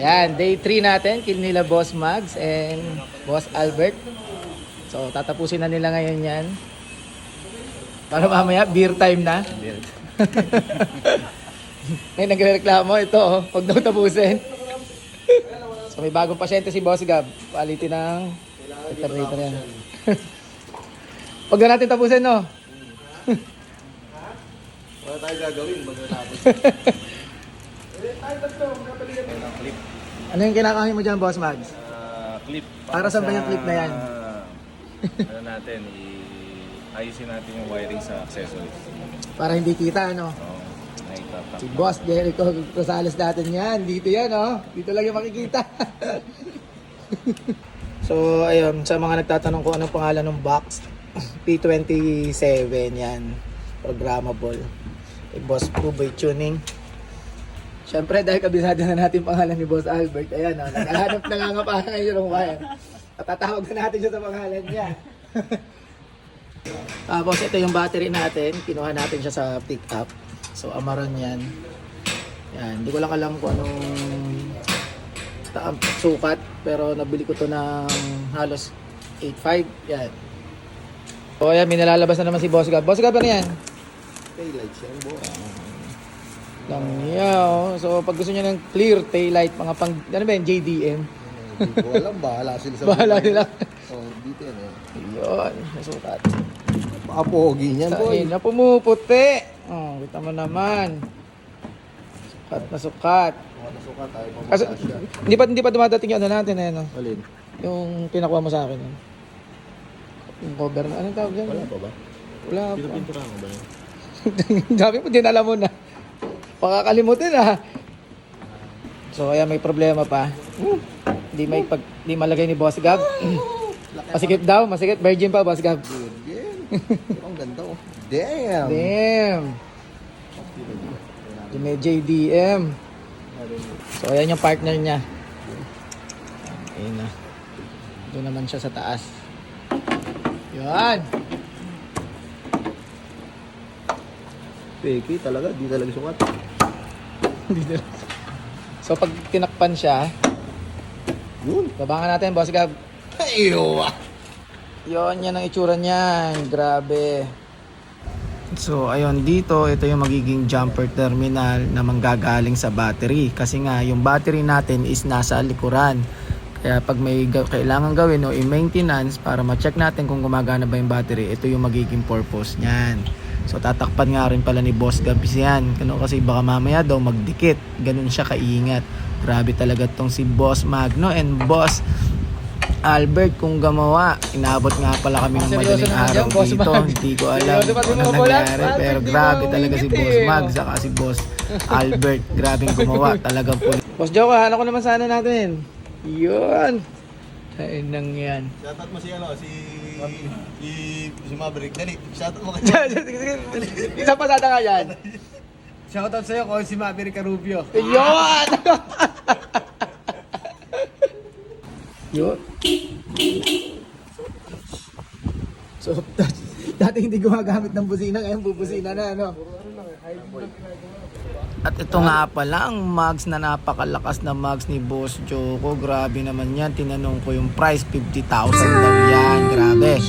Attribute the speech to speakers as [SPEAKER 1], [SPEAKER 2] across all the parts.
[SPEAKER 1] Ayan, day 3 natin. Nila Boss Mags and Boss Albert. So, tatapusin na nila ngayon yan. Para mamaya, beer time na. May nagre-reklamo ito, oh. Huwag daw tapusin. So, may bagong pasyente si Boss Gab. Quality ng alternator yan. Huwag na natin tapusin, no?
[SPEAKER 2] Wala tayo gagawin magkatapos. Clip.
[SPEAKER 1] Ano yung kinakain mo dyan, Boss Mags?
[SPEAKER 2] Clip.
[SPEAKER 1] Para saan ba yung clip na yan?
[SPEAKER 2] Ano natin, ayusin natin yung wiring sa accessories.
[SPEAKER 1] Para hindi kita, ano? Si Boss Jericho Rosales natin yan. Dito yan, oh. Dito lang yung makikita. So, ayun. Sa mga nagtatanong kung anong pangalan ng box, P27 yan. Programmable. Boss Pruboy Tuning. Siyempre, dahil kabisado na natin pangalan ni Boss Albert. Ayan, oh. Naghahanap na nga pa ngayon ng wire. Tatawag na natin siya sa pangalan niya. Tapos, ito yung battery natin. Kinuha natin siya sa pick-up. So, Amaron yan. Yan. Hindi ko lang alam kung anong sukat. Pero nabili ko to ng halos 8.5. Yan. So, ayan. May nalalabas na naman si Boss Gab. Boss Gab, ano yan?
[SPEAKER 2] Taillights yan, boss.
[SPEAKER 1] Lang yaw. So, pag gusto nyo ng clear taillight, mga pang, ano ba yan? JDM.
[SPEAKER 2] Hindi ko alam, bahala sila sa
[SPEAKER 1] Bahala nila.
[SPEAKER 2] Oh, dito yan eh.
[SPEAKER 1] Yun. Nasukat.
[SPEAKER 2] Pakapogi niyan, boy.
[SPEAKER 1] Sain na pumuputi. Oh, kita mo naman. Sukat na sukat.
[SPEAKER 2] Nasuka tayo
[SPEAKER 1] Kasi,
[SPEAKER 2] mamasasya.
[SPEAKER 1] hindi pa dumadating yung ano natin eh, no?
[SPEAKER 2] Alin?
[SPEAKER 1] Yung pinakuha mo sa akin. Yun. Yung cover na. Anong tawag dyan?
[SPEAKER 2] Wala pa ba?
[SPEAKER 1] Wala pa.
[SPEAKER 2] Pinupintura mo ba yun?
[SPEAKER 1] Sabi mo, dinala mo na. Pakakalimutin ah. So, ayan, may problema pa. Di malagay ni Boss Gab. Masikip daw, masikip. Virgin pa, Boss Gab.
[SPEAKER 2] Ang ganda oh. Damn!
[SPEAKER 1] Damn! Yung may JDM. So, ayan yung partner niya. Ayun na. Doon naman siya sa taas. Yan!
[SPEAKER 2] Peki talaga, di talaga sukat.
[SPEAKER 1] So, pag tinakpan siya,
[SPEAKER 2] Yun.
[SPEAKER 1] babangan natin, Boss Gab.
[SPEAKER 2] Ayaw ah!
[SPEAKER 1] Yun, yan ang itsura niyan. Grabe. So, ayun, dito, ito yung magiging jumper terminal na manggagaling sa battery. Kasi nga, yung battery natin is nasa likuran. Kaya pag may kailangan gawin o i-maintenance para ma-check natin kung gumagana ba yung battery, ito yung magiging purpose niyan. So, tatakpan nga rin pala ni Boss Gabs yan. Kasi baka mamaya daw magdikit. Ganun siya kaingat. Grabe talaga tong si Boss Magno and Boss Albert kung gumawa. Inabot nga pala kami ng madaling araw dito. Hindi ko alam kung ano nangyari. Pero grabe talaga si Boss Mag saka si Boss Albert. Grabing gumawa. Talagang puli. Boss Joe, hanap ko naman sana natin. Yun. Ayun nang yan.
[SPEAKER 2] Shoutout mo si ano, si Maverick. Dali, shoutout mo kanya.
[SPEAKER 1] Isang pasada nga yan.
[SPEAKER 2] Shoutout sa'yo kung si Maverick Carubio.
[SPEAKER 1] Yun! Yun. So, dati hindi gumagamit ng busina, ngayon bubusina na, ano? At ito nga pala ang mugs na napakalakas na mugs ni Boss Joko. Grabe naman yan. Tinanong ko yung price, 50,000 daw yan. Grabe.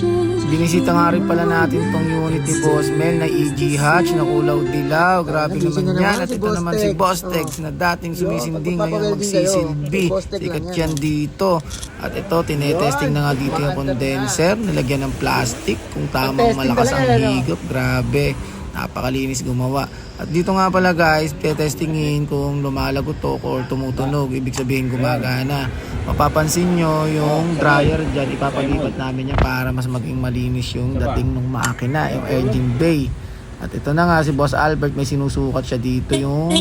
[SPEAKER 1] Binisita nga rin pala natin tong unit ni Boss Mel na EG Hatch na kulaw dilaw. Grabe naman yan. At ito naman si Boss Tex na dating sumisindi ngayon magsisilbi. Sikat yan dito. At ito, tinetesting na nga dito yung condenser. Nilagyan ng plastic kung tamang malakas ang higop. Grabe. Napakalinis gumawa. At dito nga pala guys, testingin kung lumalagot to or tumutunog, ibig sabihin gumagana. Mapapansin nyo yung dryer dyan, ipapalipat namin yan para mas maging malinis yung dating ng makina, yung engine bay. At ito na nga si Boss Albert, may sinusukat siya dito yung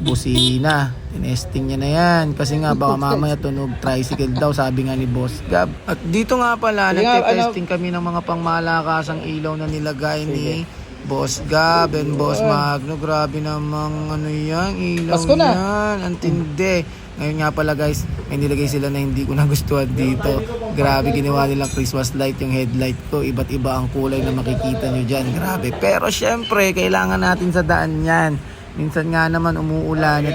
[SPEAKER 1] busina. Tinesting niya na yan kasi nga baka mamaya tunog tricycle daw, sabi nga ni Boss Gab. At dito nga pala, nagte-testing kami ng mga pangmalakasang ilaw na nilagay ni Boss Gab and Boss Magno. Grabe namang ano yan, ilaw yan. Ang tindi. Ngayon nga pala guys, may nilagay sila na hindi ko nagustuhan dito. Grabe, ginawa nilang Christmas light yung headlight ko. Iba't iba ang kulay na makikita nyo dyan. Grabe. Pero syempre, kailangan natin sa daan yan. Minsan nga naman umuulan.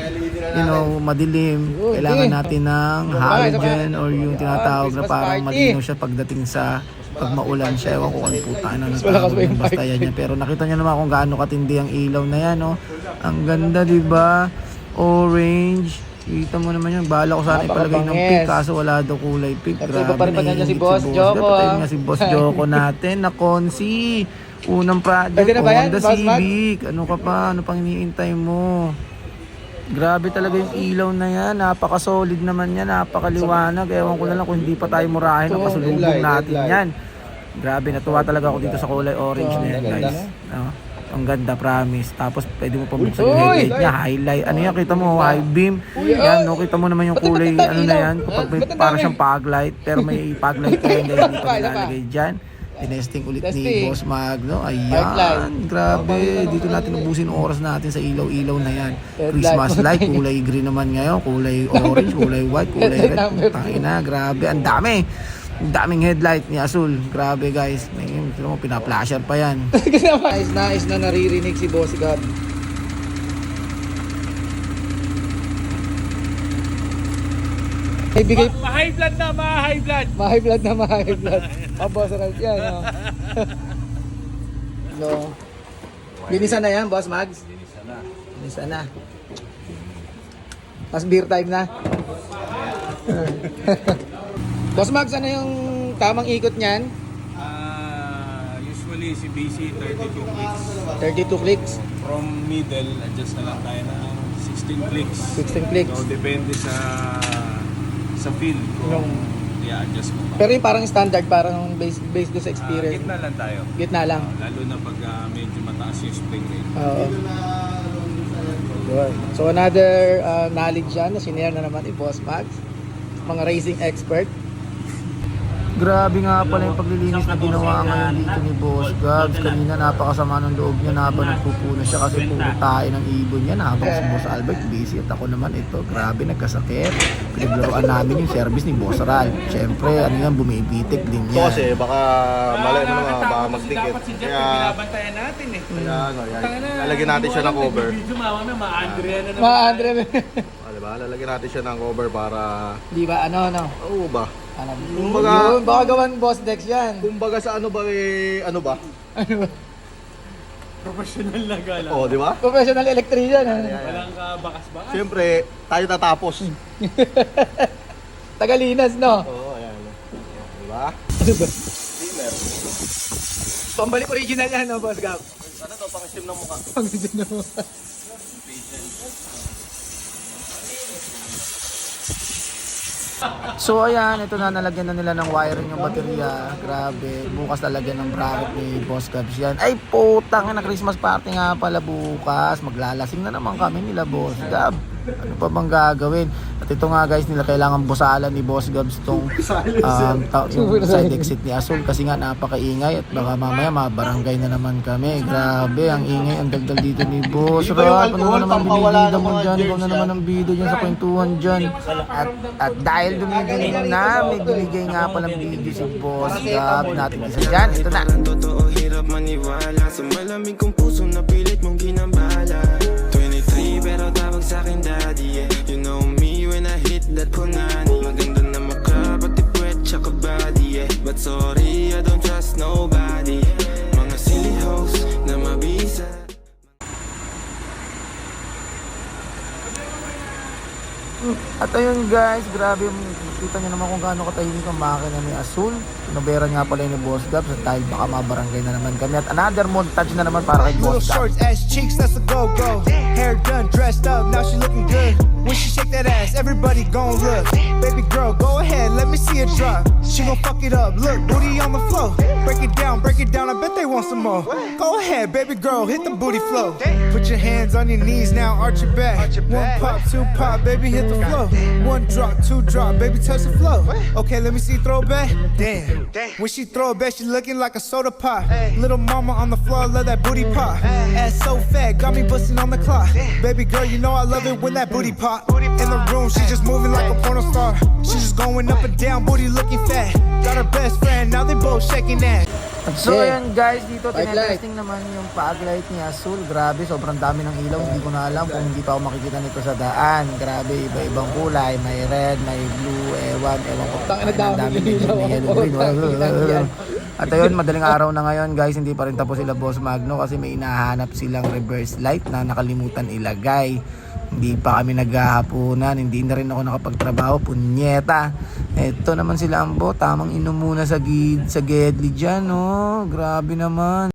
[SPEAKER 1] madilim, kailangan natin ng halogen or yung tinatawag na parang malinaw siya pagdating sa pag maulan siya. Ewan ko kung puta na natawag yung basta yan niya. Pero nakita niyo naman kung gaano katindi ang ilaw na yan. Oh. Ang ganda, diba? Orange. Kita mo naman yun. Bahala ko sana ipalagay ng pink kaso wala daw kulay pink. Grabe,
[SPEAKER 3] niya si
[SPEAKER 1] naiingit
[SPEAKER 3] Boss Joko.
[SPEAKER 1] Patayin nga si Boss Joko natin na Consi. Unang project,
[SPEAKER 3] Pwede na ba yan,
[SPEAKER 1] Honda
[SPEAKER 3] Boss Mac?
[SPEAKER 1] Civic. Ano ka pa? Ano pang iniintay mo? Grabe talaga yung ilaw na yan. Napaka-solid naman yan. Napakaliwanag. Ewan ko na lang kung hindi pa tayo murahin ang pasulubong natin yan. Grabe, natuwa talaga ako dito sa kulay orange na yan, guys. Ang ganda, promise. Tapos pwede mo pabuksan yung headlight niya, highlight. Ano yan, kita mo, high beam. Yan, no, kita mo naman yung kulay, ano na yan. Kapag may, para siyang fog light, pero may fog light ka yan, dahil hindi pa nilalagay dyan. Tinesting ulit ni Boss Magno. Ayan, grabe. Dito natin ubusin ang oras natin sa ilaw-ilaw na yan. Christmas light, kulay green naman ngayon, kulay orange, kulay white, kulay red. Tangina, grabe. Ang dami. Ang daming headlight ni Azul. Grabe, guys. Ngayon, pinaplasher pa yan.
[SPEAKER 3] Nais na naririnig si Boss Gab. Ibigay
[SPEAKER 2] Ma-high blood na, ma-high blood.
[SPEAKER 3] ma-high blood na ma-high blood. Boss Ralph yan. No? So, binisa na yan, Boss Mags? Binisa na. Mas beer time na. Boss Mags, ano yung tamang ikot niyan?
[SPEAKER 2] Usually si BC 32 clicks.
[SPEAKER 3] 32 clicks,
[SPEAKER 2] From middle, adjust na lang tayo ng 16 clicks.
[SPEAKER 3] 16 clicks.
[SPEAKER 2] So depende sa feel kung i-adjust mo pa.
[SPEAKER 3] Pero yung parang standard, parang based doon sa experience.
[SPEAKER 2] Gitna lang tayo.
[SPEAKER 3] Gitna lang.
[SPEAKER 2] Lalo na pag medyo mataas yung spring rate.
[SPEAKER 3] Oo. Yun. So another knowledge yan na sinare na naman ni Boss Mags, mga racing expert.
[SPEAKER 1] Grabe nga pala yung paglilinis na ginawa ngayon dito ni Boss Gabs. Kanina napakasama ng loob niya na habang nagpupuno siya kasi puro tayo ng ibon niya habang si Boss Albert busy at ako naman ito. Grabe, nagkasakit. Pinaglaruan namin yung service ni Boss Ral. Siyempre, ano yan, bumibitik din
[SPEAKER 4] Ito
[SPEAKER 1] yan.
[SPEAKER 4] kasi baka malay mo naman, baka magdikit. Kaya,
[SPEAKER 2] Binabantayan natin eh.
[SPEAKER 4] kaya ano, yan. Lalagyan natin siya ng cover.
[SPEAKER 2] Video mama na, ma-Andrea na naman.
[SPEAKER 3] Mga Andre,
[SPEAKER 4] Diba? Lalagyan natin siya ng cover para,
[SPEAKER 3] di ba? Ano?
[SPEAKER 4] oo ba?
[SPEAKER 3] Alam mo.
[SPEAKER 4] Kumbaga-
[SPEAKER 3] Yun, baka gawan Boss Dex yan.
[SPEAKER 4] Kumbaga sa ano ba ano ba?
[SPEAKER 2] Professional na gala.
[SPEAKER 4] Oo, di ba?
[SPEAKER 3] Professional electrician.
[SPEAKER 2] Walang bakas-bakas.
[SPEAKER 4] Siyempre, tayo tatapos.
[SPEAKER 3] Tagalinas, no?
[SPEAKER 4] Oo, ayan. Di ba?
[SPEAKER 3] Pambalik original yan, no, Boss Gab?
[SPEAKER 4] Ano to, pang-steam ng mukha?
[SPEAKER 3] Pag-isin na mo.
[SPEAKER 1] So ayan, ito na, nalagyan na nila ng wiring yung baterya. Grabe, bukas lalagyan ng bracket ni Boss Gabs yan. Ay putang, na Christmas party nga pala bukas. Maglalasing na naman kami nila Boss Gab. Ano pa bang gagawin? At ito nga guys, nila kailangan busalan ni Boss Gabs tong yung side exit ni Azul kasi nga napakaingay at baka mamaya mabarangay na naman kami. Grabe, ang ingay, ang dagdag dito ni Boss Rap. Ano na naman binibida mo dyan? Ikaw na naman ang bida dyan sa kwentuhan dyan. At dahil dumidilim na, may binigay nga palang video si Boss Gab natin isa dyan. Ito na.
[SPEAKER 5] Totoo, hirap maniwala sa malamig kong puso na pilit mong ginambala. 23 pero tawag sa'kin daddy, yeah. You know me when I hit that punani. Maganda na mukha, pati puwet tsaka body, yeah. But sorry, I don't trust nobody. Mga silly hoes na mabisa.
[SPEAKER 1] At ayun guys, grabe, kita nyo naman kung gaano katahimik ang makina ni Azul. Pinoberan nga pala yun ni Boss Gab sa dahil baka mabarangay na naman kami. At another montage na naman para kay
[SPEAKER 6] Little
[SPEAKER 1] Boss Gab.
[SPEAKER 6] shorts, ass cheeks, that's a go-go. Hair done, dressed up, now she looking good. When she shake that ass, everybody gon' look. Baby girl, go ahead, let me see it drop. She gon' fuck it up, look, booty on the floor. Break it down, I bet they want some more. Go ahead, baby girl, hit the booty flow. Put your hands on your knees now, arch your back. One pop, two pop, baby hit the flow. One drop, two drop, baby touch the flow. Okay, let me see throw back. Damn. When she throw it back, she looking like a soda pop. Little mama on the floor, love that booty pop. Ass so fat, got me busting on the clock. Baby girl, you know I love it when that booty pop. In the room, she just moving like a porno star. She just going up and down, booty looking fat. Got her best friend, now they both shaking that.
[SPEAKER 1] So
[SPEAKER 3] Okay.
[SPEAKER 1] ayan guys, dito
[SPEAKER 3] Park
[SPEAKER 1] tinetesting naman yung fog light ni Azul. Grabe, sobrang dami ng ilaw. Hindi ko na alam kung hindi pa ako makikita nito sa daan. Grabe, iba-ibang kulay. May red, may blue, ewan ko.
[SPEAKER 3] Tangina,
[SPEAKER 1] Ang
[SPEAKER 3] dami ng ilaw.
[SPEAKER 1] may yellow, green.
[SPEAKER 3] Tangina, yan.
[SPEAKER 1] At ayun, madaling araw na ngayon guys, hindi pa rin tapos sila Boss Magno kasi may hinahanap silang reverse light na nakalimutan ilagay. Hindi pa kami naghahaponan, hindi na rin ako nakapagtrabaho, punyeta. Eto naman sila Ambo, tamang inom muna sa Gedli dyan, no? Grabe naman.